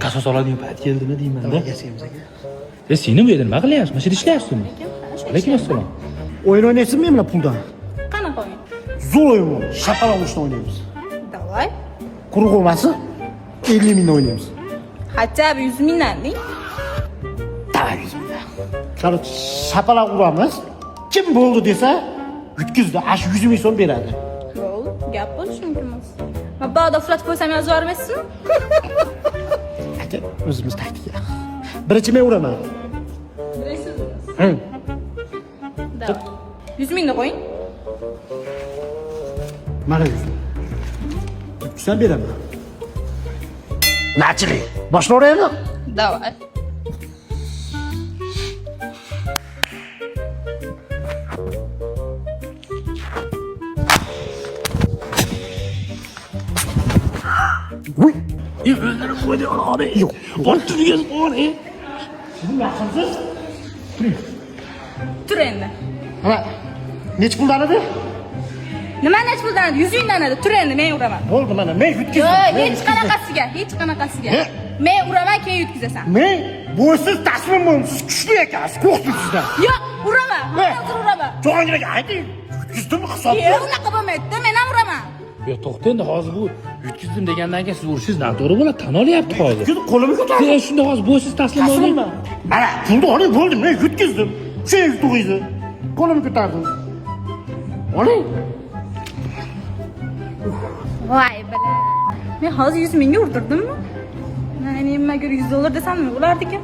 qasos oladigan payt keldimi deyman-da. Yasaymiz aka. Seni bu yerda nima qilyapsiz? Mana shu ishlayapsizmi? Alaykum assalom. O'yin o'ynaysizmi men bilan puldan? Qanaqa o'yin? Zo'r o'yin bor. Shapaloq urushni o'ynaymiz. Davay. Quruq bo'lmasa 50 mingdan o'ynaymiz. Hatcha 100 mingdan deng. Davay 100 mingdan. Короче, shapaloq uramiz. Kim bo'ldi desa, yutkizdi. Ash 100 ming so'm beradi. Bo'ldi, gap bo'lishi mumkin emas. Mabodo uxlatib qo'ysam yozib yubormaysizmi? Aka, o'zimiz taktika. Birinchi men uraman. Bilasizmi? Davay. 100 mingni qo'ying. Mana 100 ming. Yutkizsam beraman. Nachilik. Boshlayveraymi? Davay. Uy, O'zlarim qo'ydi oladi. yo'q. O'tirgan o'g'li. Siz yaxshimisiz? Tur endi. Ha. Nech puldan edi? Nima nech puldan? 100 mingdan edi. Tur endi, men uraman. Bo'ldi mana, men yutkizdim. Yo'q, Men hech yutkizdim. qanaqasiga, hech qanaqasiga. He? Men uraman, keyin yutkizasan. Men busiz taslim bo'ldim. Siz kuchli ekansiz, qo'rqdim sizdan. Yo'q, uraman. He? Hozir uraman. Jo'nginaga ayting. Yutkizdimmi hisobni? Yo'q, unaqa bo'lmaydi. Men ham uraman. Yo, to'xta endi, hozir bu yutkizdim degandan keyin siz urishingiz noto'g'ri bo'ladi. Tan olyapti hozir. Yutkizdim, qo'limni ko'tardim. Siz shunda hozir bo'siz taslim bo'ling. Taslimman. Mana, pulni oling, bo'ldi. Men yutkizdim. Shu yutug'ingizni. Qo'limni ko'tardim. Oling. Voy bala. Men hozir 100 mingga urdirdimmi? Men nimaga $100 desam nima bo'lardi ekan?